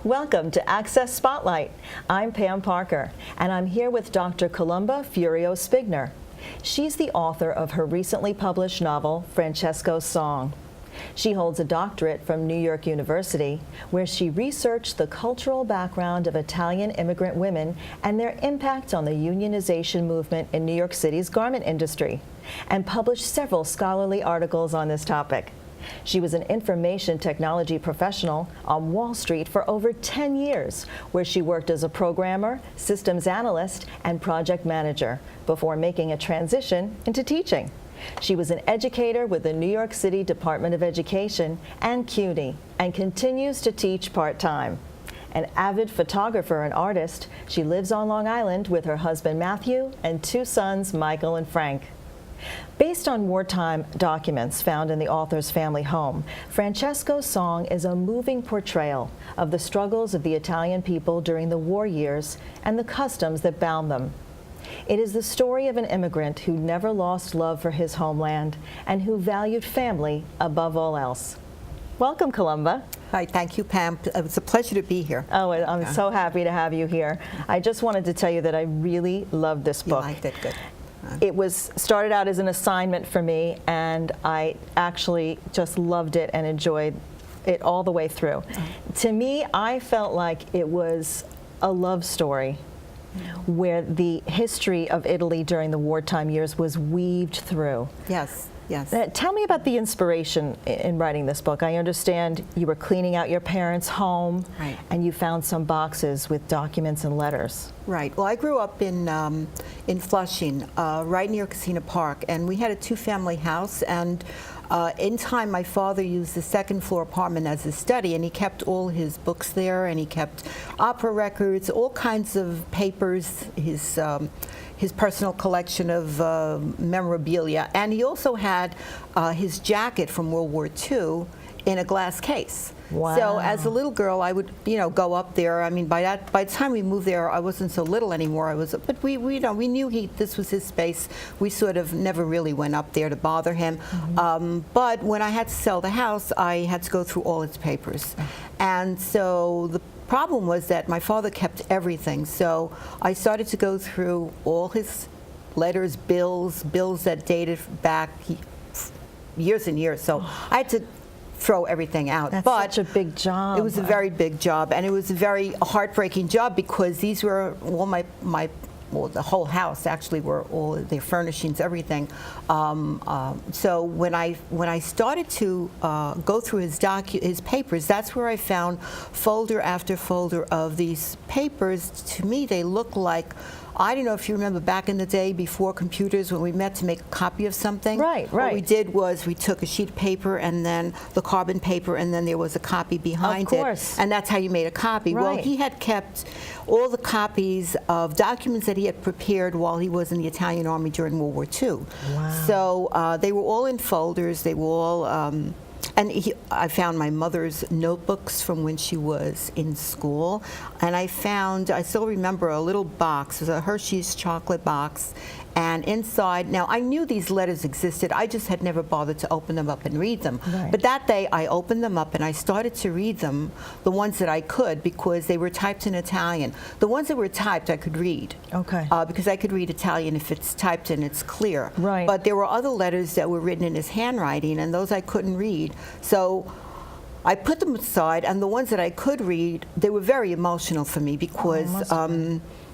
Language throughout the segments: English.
Welcome to Access Spotlight. I'm Pam Parker, and I'm here with Dr. Columba Furio-Spigner. She's the author of her recently published novel, Francesco's Song. She holds a doctorate from New York University, where she researched the cultural background of Italian immigrant women and their impact on the unionization movement in New York City's garment industry, and published several scholarly articles on this topic. She was an information technology professional on Wall Street for over 10 years, where she worked as a programmer, systems analyst, and project manager before making a transition into teaching. She was an educator with the New York City Department of Education and CUNY, and continues to teach part-time. An avid photographer and artist, she lives on Long Island with her husband Matthew and two sons, Michael and Frank. Based on wartime documents found in the author's family home, Francesco's Song is a moving portrayal of the struggles of the Italian people during the war years and the customs that bound them. It is the story of an immigrant who never lost love for his homeland and who valued family above all else. Welcome, Columba. Hi, thank you, Pam. It's a pleasure to be here. Oh, I'm so happy to have you here. I just wanted to tell you that I really loved this book. You liked it, good. It was started out as an assignment for me, and I actually just loved it and enjoyed it all the way through. To me, I felt like it was a love story where the history of Italy during the wartime years was weaved through. Yes, yes. Tell me about the inspiration in writing this book. I understand you were cleaning out your parents' home, right, and you found some boxes with documents and letters. Right. Well, I grew up in Flushing, right near Casino Park, and we had a two-family house, and in time my father used the second-floor apartment as a study, and he kept all his books there, and he kept opera records, all kinds of papers, his personal collection of memorabilia, and he also had his jacket from World War II in a glass case. Wow. So as a little girl, I would, go up there. I mean, by the time we moved there, I wasn't so little anymore. But we knew this was his space. We sort of never really went up there to bother him. Mm-hmm. But when I had to sell the house, I had to go through all its papers, and so the problem was that my father kept everything. So I started to go through all his letters, bills that dated back years and years. So I had to throw everything out. That's but such a big job. It was a very big job, and it was a very heartbreaking job because these were all well, the whole house actually were all their furnishings, everything. So when I started to go through his papers, that's where I found folder after folder of these papers. To me, they look like, I don't know if you remember back in the day before computers when we met to make a copy of something. Right. What we did was we took a sheet of paper and then the carbon paper, and then there was a copy behind it. Of course. And that's how you made a copy. Right. Well, he had kept all the copies of documents that he had prepared while he was in the Italian Army during World War II. Wow. So they were all in folders. They were all I found my mother's notebooks from when she was in school, and I still remember a little box. It was a Hershey's chocolate box, and inside, now I knew these letters existed, I just had never bothered to open them up and read them. Right. But that day I opened them up and I started to read them, the ones that I could, because they were typed in Italian. The ones that were typed I could read. Okay. Because I could read Italian if it's typed and it's clear. Right. But there were other letters that were written in his handwriting, and those I couldn't read. So I put them aside, and the ones that I could read, they were very emotional for me because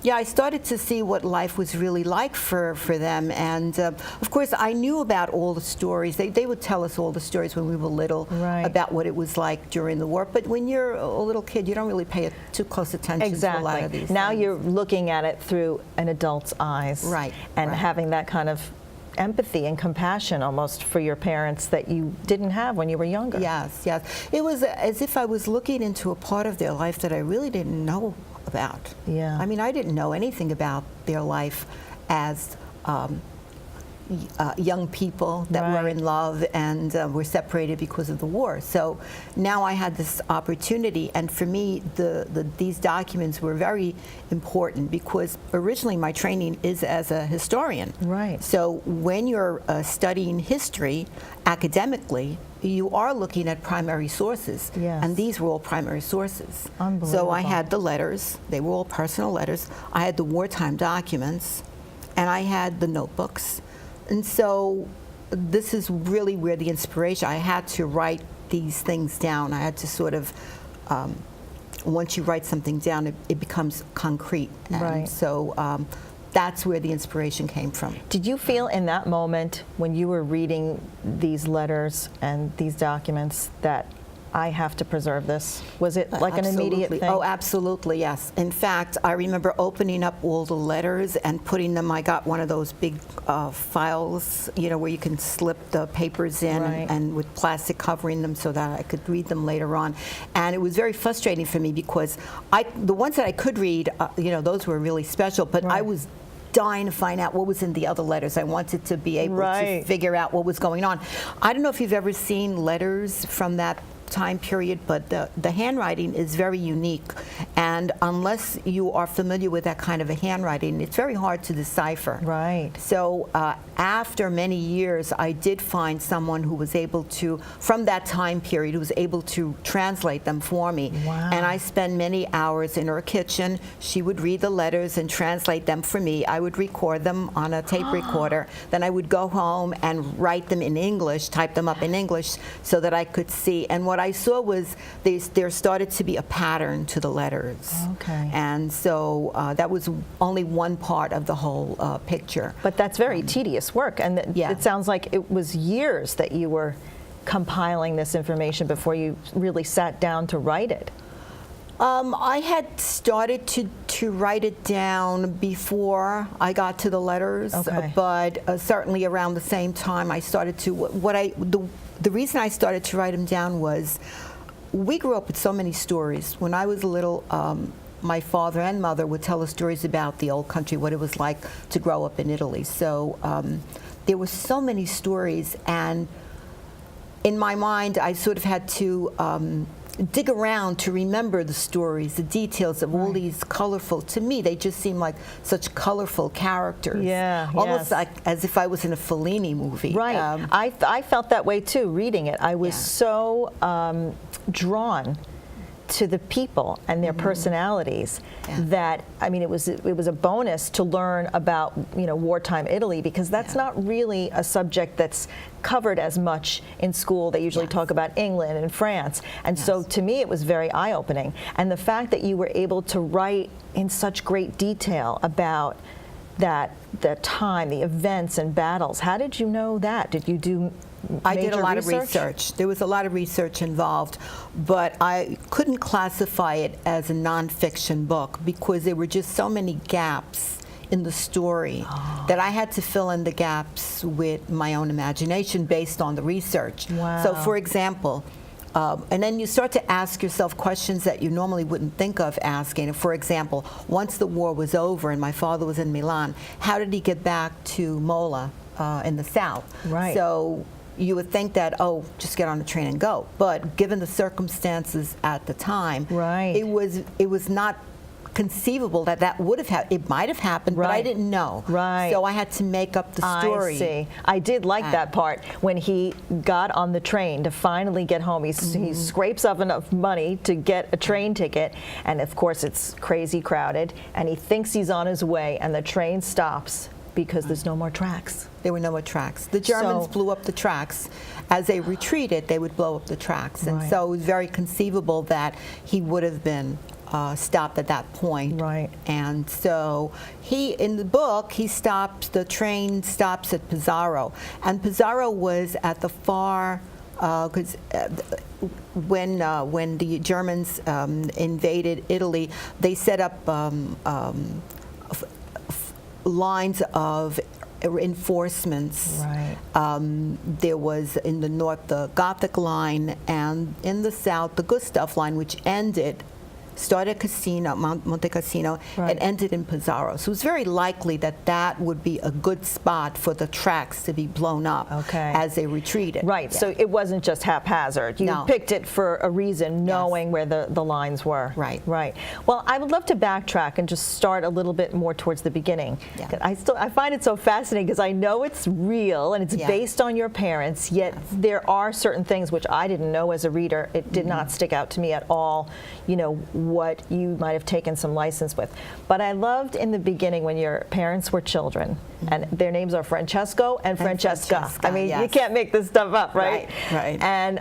I started to see what life was really like for them. And of course, I knew about all the stories. They would tell us all the stories when we were little, right, about what it was like during the war. But when you're a little kid, you don't really pay too close attention to a lot of these Now things. you're looking at it through an adult's eyes. Right. And right. having that kind of empathy and compassion almost for your parents that you didn't have when you were younger. Yes, yes. It was as if I was looking into a part of their life that I really didn't know about. Yeah. I mean, I didn't know anything about their life as young people that were in love and were separated because of the war. So now I had this opportunity, and for me, these documents were very important because originally my training is as a historian. Right. So when you're studying history academically, you are looking at primary sources, Yes. and these were all primary sources. Unbelievable. So I had the letters, they were all personal letters, I had the wartime documents, and I had the notebooks. And so this is really where the inspiration, I had to write these things down. I had to sort of, once you write something down, it becomes concrete. And Right. so that's where the inspiration came from. Did you feel in that moment when you were reading these letters and these documents that I have to preserve this? Was it like an immediate Absolutely. thing? Oh, absolutely, yes. In fact, I remember opening up all the letters and putting them, I got one of those big files, you know, where you can slip the papers in Right. and with plastic covering them so that I could read them later on. And it was very frustrating for me because the ones that I could read, you know, those were really special, but I Right. was dying to find out what was in the other letters. I wanted to be able Right. to figure out what was going on. I don't know if you've ever seen letters from that time period, but the handwriting is very unique, and unless you are familiar with that kind of a handwriting, it's very hard to decipher. Right. So after many years, I did find someone who was able to, from that time period, who was able to translate them for me. Wow. And I spent many hours in her kitchen. She would read the letters and translate them for me. I would record them on a tape recorder. Then I would go home and write them in English, type them up in English so that I could see. And what I saw was there started to be a pattern to the letters. Okay. And so that was only one part of the whole picture. But that's very tedious work, and Yeah. it sounds like it was years that you were compiling this information before you really sat down to write it. I had started to write it down before I got to the letters, Okay. but certainly around the same time I started to, the reason I started to write them down was we grew up with so many stories. When I was little, my father and mother would tell us stories about the old country, what it was like to grow up in Italy. So there were so many stories, and in my mind I sort of had to dig around to remember the stories, the details of all these colorful, to me they just seem like such colorful characters. Yeah, almost yes. like as if I was in a Fellini movie. Right. I felt that way too reading it. I was so drawn to the people and their personalities that, I mean, it was a bonus to learn about, you know, wartime Italy, because that's not really a subject that's covered as much in school. They usually talk about England and France, and so to me it was very eye-opening. And the fact that you were able to write in such great detail about the time, the events and battles. How did you know that? Did you do I did a major lot of research. There was a lot of research involved, but I couldn't classify it as a nonfiction book because there were just so many gaps in the story that I had to fill in the gaps with my own imagination based on the research. Wow. So for example, and then you start to ask yourself questions that you normally wouldn't think of asking. For example, once the war was over and my father was in Milan, how did he get back to Mola in the south? Right. So you would think that, oh, just get on the train and go. But given the circumstances at the time, it was not conceivable that would have happened. It might have happened, but I didn't know. Right. So I had to make up the story. I see. I did like that part when he got on the train to finally get home. He scrapes up enough money to get a train ticket, and of course it's crazy crowded, and he thinks he's on his way, and the train stops because there's no more tracks. There were no more tracks. The Germans blew up the tracks. As they retreated, they would blow up the tracks. And so it was very conceivable that he would have been stopped at that point. Right. And so in the book, the train stops at Pizarro. And Pizarro was at the far, because when the Germans invaded Italy, they set up lines of enforcements. Right. There was in the north the Gothic line, and in the south the Gustav line, which ended started casino, Monte Cassino, Right. and ended in Pizarro. So it was very likely that that would be a good spot for the tracks to be blown up Okay. as they retreated. Right, Yeah. so it wasn't just haphazard. You No. picked it for a reason, knowing where the lines were. Right. Right. Well, I would love to backtrack and just start a little bit more towards the beginning. Yeah. I find it so fascinating because I know it's real and it's Yeah. based on your parents, yet there are certain things which I didn't know as a reader. It did not stick out to me at all, you know, what you might have taken some license with. But I loved in the beginning when your parents were children, and their names are Francesco and Francesca. Francesca, I mean, you yes. can't make this stuff up, right? Right. And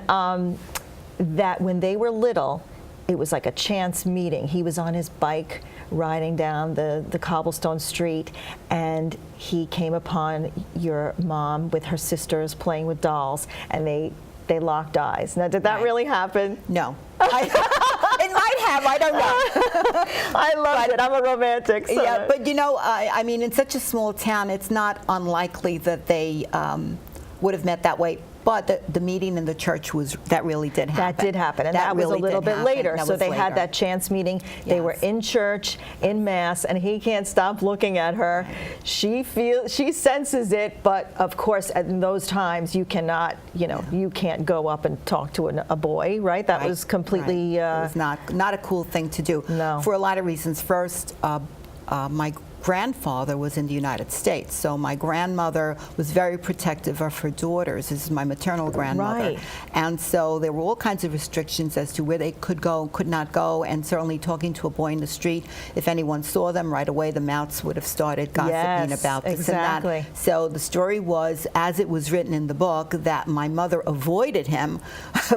that when they were little, it was like a chance meeting. He was on his bike riding down the cobblestone street, and he came upon your mom with her sisters playing with dolls, and they locked eyes. Now, did that Right. really happen? No. It might have, I don't know. I loved it. I'm a romantic. So. Yeah, but you know, I mean, in such a small town, it's not unlikely that they would have met that way. But the meeting in the church that really did happen. That did happen, and that was really a little did bit happen. later. That So was they had later. that chance meeting. They were Yes. in church, in mass, and he can't stop looking at her. She senses it, but of course, in those times, you cannot, you know, you can't go up and talk to a boy, right? That Right, was completely. right. It was not a cool thing to do. No. For a lot of reasons. First, my grandfather was in the United States, so my grandmother was very protective of her daughters. This is my maternal grandmother. Right. And so there were all kinds of restrictions as to where they could go, could not go, and certainly talking to a boy in the street, if anyone saw them right away, the mouths would have started gossiping Yes, about this exactly. and that. So the story was, as it was written in the book, that my mother avoided him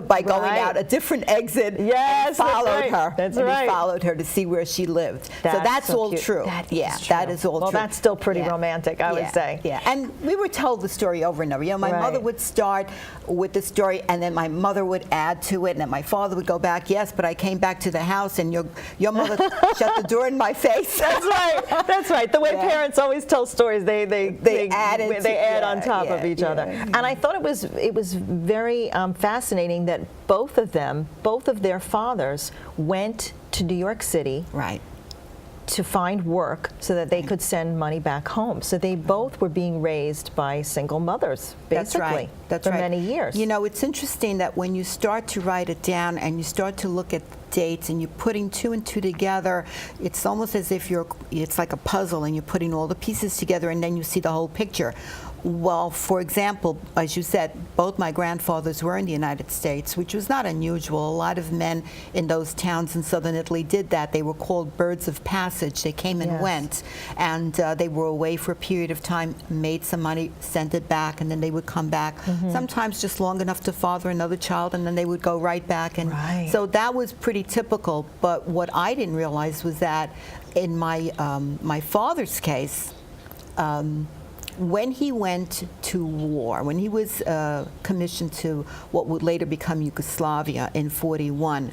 by going Right. out a different exit Yes, and that's followed right. her. That's and right. He followed her to see where she lived. So that's so all cute. true. That yeah, is true. that is all well, true. that's still pretty Yeah. romantic, I would Yeah, say. Yeah, and we were told the story over and over. You know, my Right. mother would start with the story, and then my mother would add to it, and then my father would go back, yes, but I came back to the house, and your mother shut the door in my face. That's right. That's right. The way Yeah. parents always tell stories, they add into- they add yeah, on top of yeah, each yeah, other. yeah. And I thought it was very fascinating that both of their fathers went to New York City Right. to find work so that they could send money back home. So they both were being raised by single mothers, basically, That's right. That's for right. many years. You know, it's interesting that when you start to write it down and you start to look at dates and you're putting two and two together, it's almost as if it's like a puzzle and you're putting all the pieces together and then you see the whole picture. Well, for example, as you said, both my grandfathers were in the United States, which was not unusual. A lot of men in those towns in southern Italy did that. They were called birds of passage. They came and Yes. went, and they were away for a period of time, made some money, sent it back, and then they would come back, sometimes just long enough to father another child, and then they would go right back. And Right. so that was pretty typical. But what I didn't realize was that in my father's case, when he went to war, when he was commissioned to what would later become Yugoslavia in '41,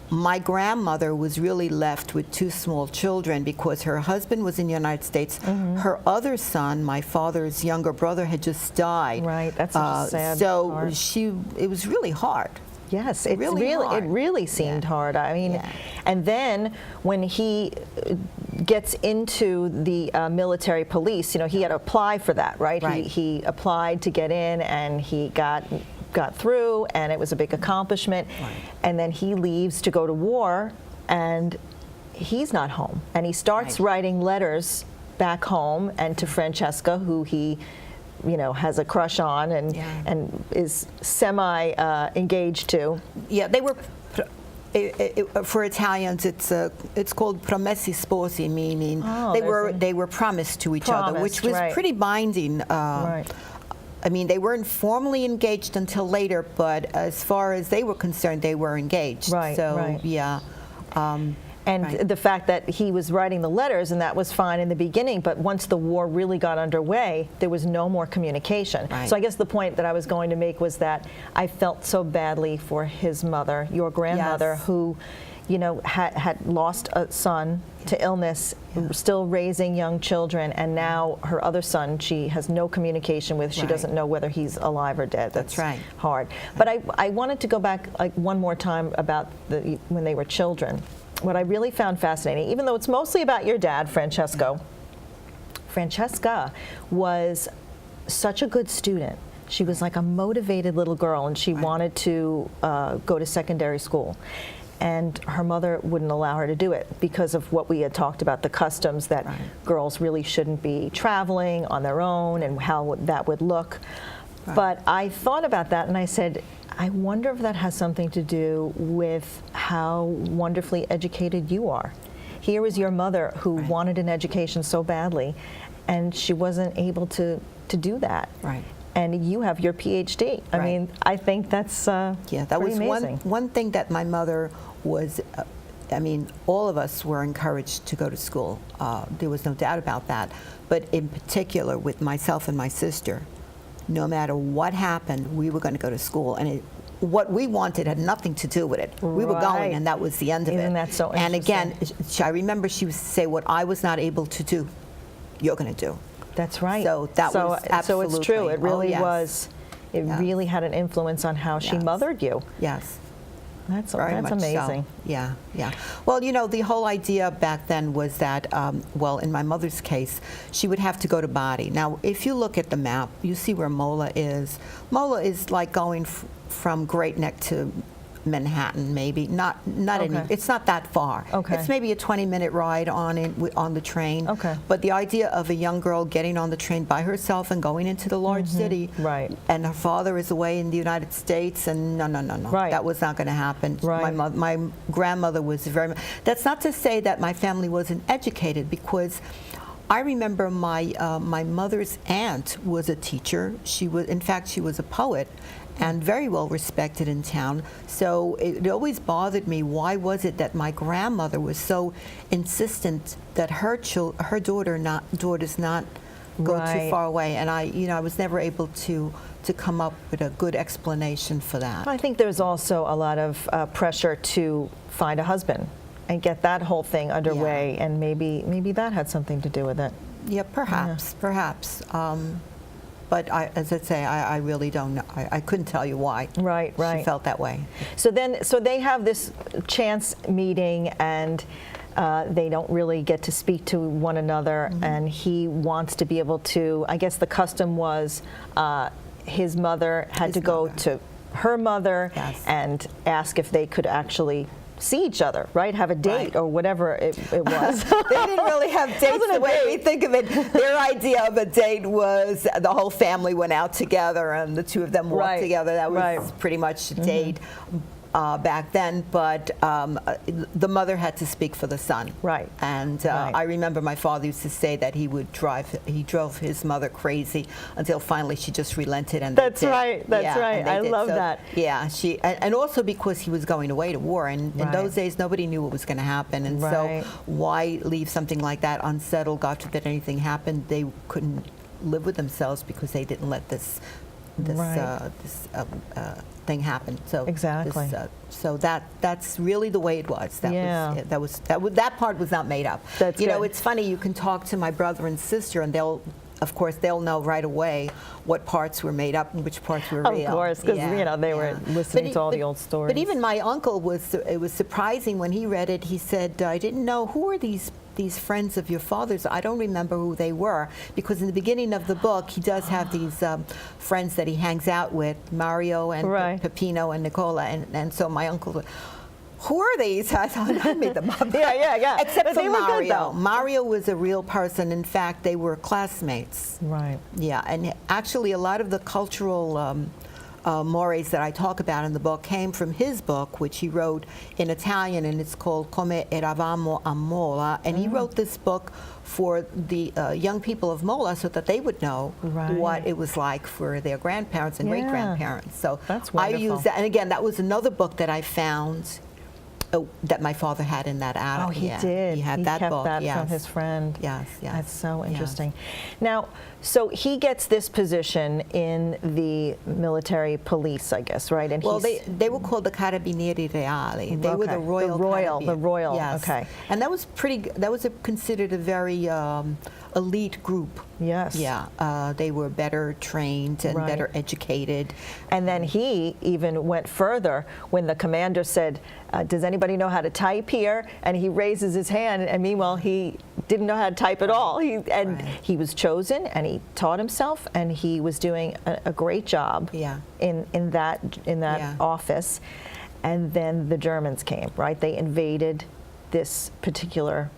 my grandmother was really left with two small children because her husband was in the United States. Her other son, my father's younger brother, had just died. Right, that's such a sad So part. it was really hard. Yes, it Really hard. it really seemed Yeah. hard. I mean, Yeah. and then when he gets into the military police, you know, he had to apply for that, right? Right. He applied to get in, and he got through, and it was a big accomplishment. Right. And then he leaves to go to war, and he's not home, and he starts Right. writing letters back home and to Francesca, who he, you know, has a crush on and Yeah. and is semi engaged to. Yeah, they were. For Italians, it's called promessi sposi, meaning Oh, they were promised to each other, which Promised, was right. pretty binding. Right. I mean, they weren't formally engaged until later, but as far as they were concerned, they were engaged. Right, So right. yeah. And Right. the fact that he was writing the letters, and that was fine in the beginning, but once the war really got underway, there was no more communication. Right. So I guess the point that I was going to make was that I felt so badly for his mother, your grandmother, Yes. who, you know, had lost a son to illness, still raising young children, and now her other son she has no communication with. She Right. doesn't know whether he's alive or dead. That's right. Hard. But I wanted to go back like one more time about when they were children. what I really found fascinating, even though it's mostly about your dad, Francesco, Francesca was such a good student. She was like a motivated little girl, and she wanted to go to secondary school. And her mother wouldn't allow her to do it because of what we had talked about, the customs that girls really shouldn't be traveling on their own and how that would look. But I thought about that and I said, I wonder if that has something to do with how wonderfully educated you are. Here was your mother who wanted an education so badly, and she wasn't able to do that. And you have your PhD. I mean, I think that's that was amazing. one thing that my mother was. I mean, all of us were encouraged to go to school. There was no doubt about that. But in particular, with myself and my sister, no matter what happened, we were going to go to school, and what we wanted had nothing to do with it. We were going, and that was the end of it. Isn't that so interesting? And again, I remember she would say, "What I was not able to do, you're going to do." That's right. So that was absolutely. So it's true. It really was. It Yes. really had an influence on how she mothered you. Yes. That's Very much amazing. So. Yeah, yeah. Well, you know, the whole idea back then was that, well, in my mother's case, she would have to go to Bari. Now, if you look at the map, you see where Mola is. Mola is like going from Great Neck to Manhattan, maybe. Not any. It's not that far. It's maybe a 20-minute ride on the train. But the idea of a young girl getting on the train by herself and going into the large city, and her father is away in the United States, and no, that was not going to happen. My grandmother was very. That's not to say that my family wasn't educated, because I remember my mother's aunt was a teacher. She was, in fact, she was a poet, and very well respected in town. So it always bothered me, why was it that my grandmother was so insistent that her daughters not go too far away? And I was never able to come up with a good explanation for that. I think there's also a lot of pressure to find a husband and get that whole thing underway, and maybe that had something to do with it. Yeah, perhaps. But as I say, I really don't know. I couldn't tell you why. She felt that way. So they have this chance meeting, and they don't really get to speak to one another. And he wants to be able to. I guess the custom was his mother had to go to her mother and ask if they could actually see each other, right? Have a date or whatever it was. They didn't really have dates the way we think of it. Their idea of a date was the whole family went out together and the two of them walked together. That was pretty much a date back then. But the mother had to speak for the son. And I remember my father used to say that he drove his mother crazy until finally she just relented. And That's right. I love that. Yeah, and also because he was going away to war, and in those days nobody knew what was going to happen, and so why leave something like that unsettled? God forbid anything happened, they couldn't live with themselves because they didn't let this thing happen. So so that's really the way it was. That part was not made up. You know, it's funny. You can talk to my brother and sister, and they'll know right away what parts were made up and which parts were real. Of course, because they were listening to all the old stories. But even my uncle it was surprising when he read it. He said, "I didn't know, who are these friends of your father's? I don't remember who they were," because in the beginning of the book he does have these friends that he hangs out with, Mario and Peppino and Nicola, and so my uncle, who are these? I thought I made them up. Except for Mario. Mario was a real person. In fact, they were classmates. Yeah, and actually a lot of the cultural mores that I talk about in the book came from his book, which he wrote in Italian, and it's called Come Eravamo a Mola. And he wrote this book for the young people of Mola so that they would know what it was like for their grandparents and great-grandparents. So that's I used that. And again, that was another book that I found that my father had in that attic. Oh, he did. He had that kept book. that from his friend. Yes. That's so interesting. Now, so he gets this position in the military police, I guess, right? And well, they were called the Carabinieri Reali. They were the Royal. The Royal. Yes. Okay. And that was considered a very elite group. Yes. Yeah, they were better trained and Right. better educated. And then he even went further when the commander said, does anybody know how to type here? And he raises his hand, and meanwhile he didn't know how to type at all. Right. He was chosen, and he taught himself, and he was doing a great job Yeah. in that Yeah. office. And then the Germans came, right? They invaded this particular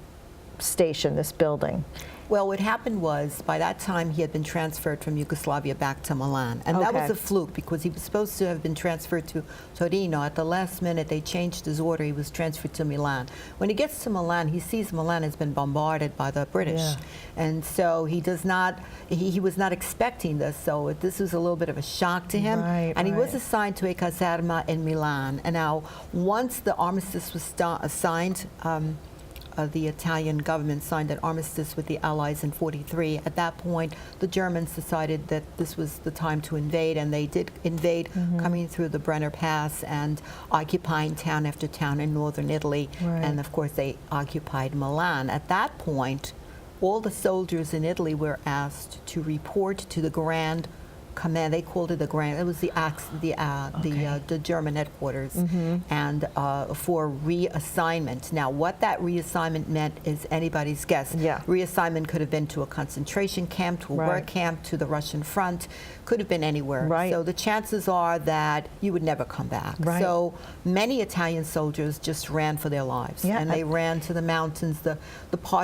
station, this building. Well, what happened was, by that time, he had been transferred from Yugoslavia back to Milan. And that was Okay. a fluke, because he was supposed to have been transferred to Torino. At the last minute, they changed his order. He was transferred to Milan. When he gets to Milan, he sees Milan has been bombarded by the British. Yeah. And so he does not, he was not expecting this. So this was a little bit of a shock to him. Right, and he was right. assigned to a caserma in Milan. And now, once the armistice was signed, the Italian government signed an armistice with the Allies in '43. At that point, the Germans decided that this was the time to invade, and they did invade, coming through the Brenner Pass and occupying town after town in northern Italy. Right. And of course, they occupied Milan. At that point, all the soldiers in Italy were asked to report to the Grand Command. They called it the Grand. It was the German headquarters, and for reassignment. Now, what that reassignment meant is anybody's guess. Yeah. Reassignment could have been to a concentration camp, to a Right. work camp, to the Russian front. Could have been anywhere. Right. So the chances are that you would never come back. Right. So many Italian soldiers just ran for their lives, Yeah, and they ran to the mountains.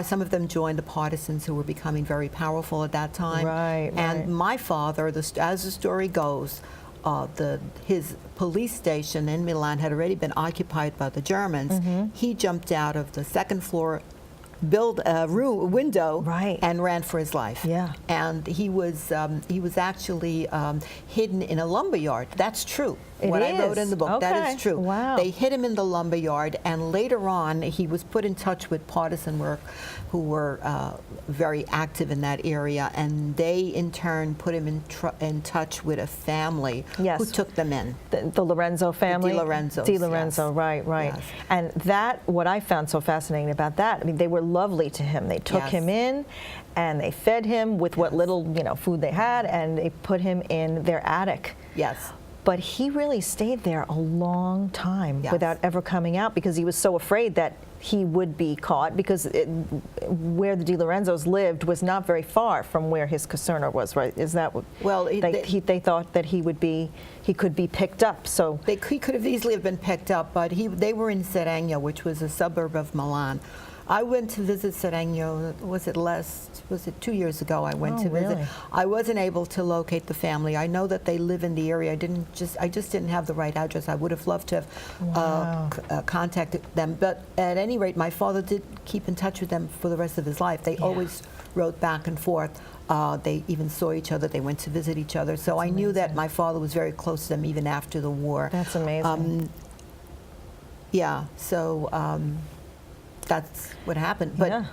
Some of them joined the partisans, who were becoming very powerful at that time. Right, And right. my father, as the story goes, his police station in Milan had already been occupied by the Germans. He jumped out of the second floor window, Right. and ran for his life. Yeah. And he was actually hidden in a lumberyard. That's true. It What I wrote is? in the book, that Okay. is true. Wow. They hid him in the lumberyard, and later on he was put in touch with partisan work who were very active in that area, and they in turn put him in touch with a family Yes. who took them in. The Lorenzo family? Di Lorenzos, Di Lorenzo, yes. right. Yes. And what I found so fascinating about that, I mean, they were lovely to him. They took Yes. him in, and they fed him with what little, food they had, and they put him in their attic. Yes. But he really stayed there a long time Yes. without ever coming out, because he was so afraid that he would be caught, because where the Di Lorenzos lived was not very far from where his caserna was, right? Is that what? Well, they thought that he could be picked up. So He could have easily have been picked up, but they were in Seregno, which was a suburb of Milan. I went to visit Seregno, was it 2 years ago I went Oh, to visit. really? I wasn't able to locate the family. I know that they live in the area. I just didn't have the right address. I would have loved to have Wow. contacted them. But at any rate, my father did keep in touch with them for the rest of his life. They always wrote back and forth. They even saw each other. They went to visit each other. So I knew that my father was very close to them even after the war. that's amazing. Yeah, so that's what happened. But Yeah.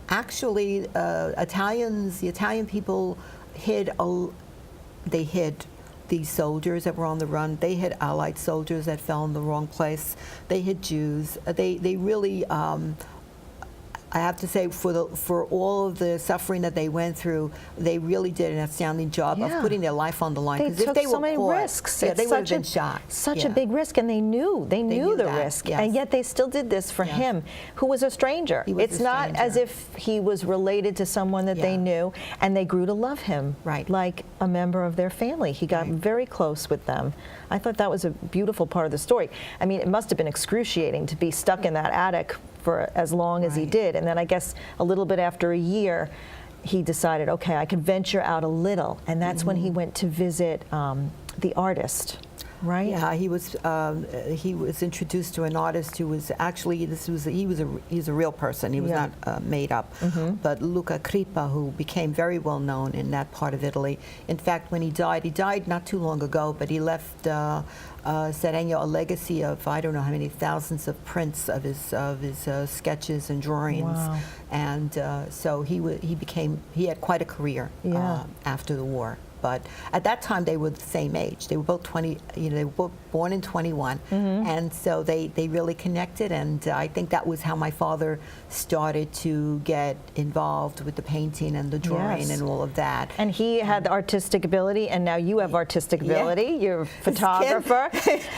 actually, the Italian people hid these soldiers that were on the run. They hid Allied soldiers that fell in the wrong place. They hid Jews. They really, I have to say, for all of the suffering that they went through, they really did an outstanding job of Yeah. putting their life on the line. They 'Cause if took they so were many caught, risks. Yeah, It's they would have such been shot. Such Yeah. a big risk, and they knew knew the that, risk, yes. and yet they still did this for Yes. him, who was a stranger. He was It's a not as stranger. if he was related to someone that they Yeah. knew, and they grew to love him, Right. like a member of their family. He got Right. very close with them. I thought that was a beautiful part of the story. I mean, it must have been excruciating to be stuck in that attic for as long as he Right. did, and then I guess a little bit after a year, he decided, okay, I could venture out a little, and that's when he went to visit the artist, right? Yeah, he was introduced to an artist who was actually he's a real person. He was Yeah. not made up. But Luca Crippa, who became very well known in that part of Italy. In fact, when he died not too long ago, but he left Seregno a legacy of I don't know how many thousands of prints of his sketches and drawings. Wow. And so he had quite a career Yeah. after the war. but at that time they were the same age. They were both 20, they were both born in 21, and so they really connected, and I think that was how my father started to get involved with the painting and the drawing Yes. and all of that. And he had the artistic ability, and now you have artistic ability. You're a photographer.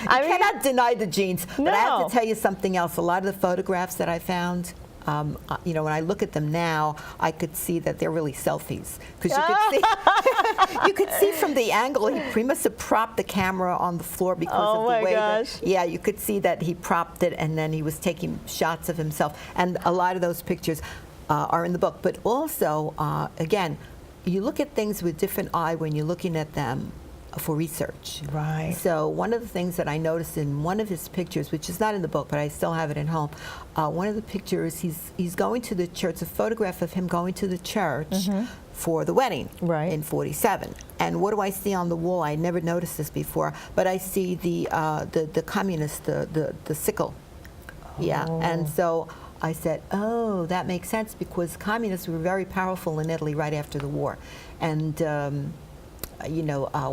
I cannot deny the genes, but I have No. to tell you something else. A lot of the photographs that I found, when I look at them now, I could see that they're really selfies, because you could see, you could see from the angle he must have propped the camera on the floor because Oh of the my way gosh. that. Yeah, you could see that he propped it, and then he was taking shots of himself, and a lot of those pictures are in the book. But also, again, you look at things with different eye when you're looking at them for research. Right. So one of the things that I noticed in one of his pictures, which is not in the book, but I still have it at home, one of the pictures, he's going to the church, a photograph of him going to the church for the wedding in '47. And what do I see on the wall? I never noticed this before, but I see the communist, the sickle. Yeah, and so I said, oh, that makes sense, because communists were very powerful in Italy right after the war. And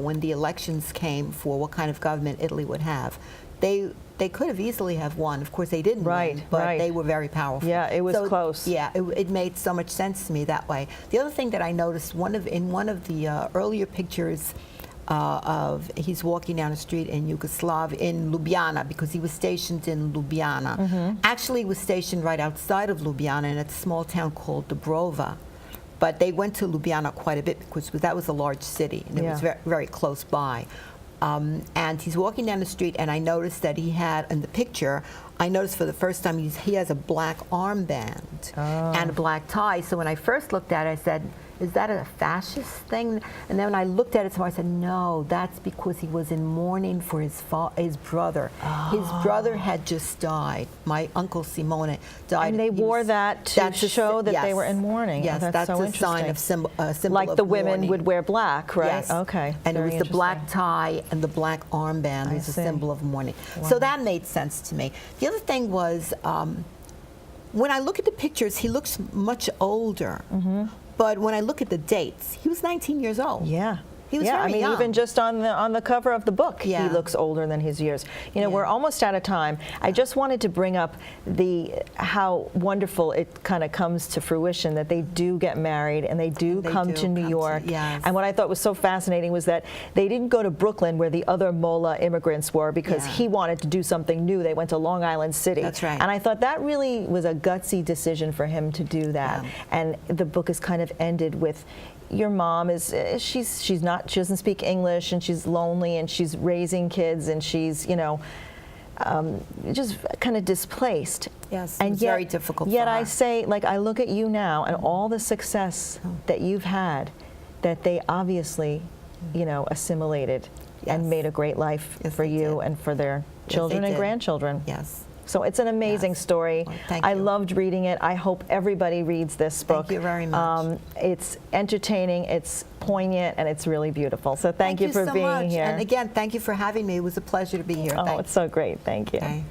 when the elections came for what kind of government Italy would have, they could have easily have won. Of course, they didn't win, but they were very powerful. Yeah, it was close. Yeah, it made so much sense to me that way. The other thing that I noticed, in one of the earlier pictures he's walking down the street in Ljubljana, because he was stationed in Ljubljana. Actually, he was stationed right outside of Ljubljana in a small town called Dubrova. But they went to Ljubljana quite a bit, because that was a large city, and it was very, very close by. And he's walking down the street, and I noticed that he had, in the picture, I noticed for the first time he has a black armband and a black tie. So when I first looked at it, I said, is that a fascist thing? And then when I looked at it some more, I said, no, that's because he was in mourning for his brother. His brother had just died. My uncle Simone died. And they wore that to show that they were in mourning. Yes, that's so a sign of symbol like of the women mourning. would wear black, right? Yes. Okay. And it Very was the black interesting. tie and the black armband was a symbol of mourning. So that made sense to me. The other thing was, when I look at the pictures, he looks much older. But when I look at the dates, he was 19 years old. Yeah. He was very young. Even just on the cover of the book, he Yeah. looks older than his years. We're almost out of time. I just wanted to bring up how wonderful it kind of comes to fruition that they do get married and they do come to New York. Yes. And what I thought was so fascinating was that they didn't go to Brooklyn where the other Mola immigrants were, because he wanted to do something new. They went to Long Island City. That's right. And I thought that really was a gutsy decision for him to do that. Yeah. And the book is kind of ended with, your mom is she doesn't speak English, and she's lonely, and she's raising kids, and she's just kind of displaced. Yes, and it was yet, very difficult for Yet her. I say, I look at you now and all the success that you've had, that they obviously, assimilated and made a great life for they you did. and for their children and did. grandchildren. Yes. So it's an amazing story. Well, thank I you. loved reading it. I hope everybody reads this book. Thank you very much. It's entertaining, it's poignant, and it's really beautiful. So thank you for so being much. here. And again, thank you for having me. It was a pleasure to be here. Oh, Thanks. it's so great. Thank you. Okay.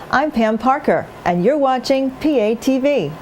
I'm Pam Parker, and you're watching PATV.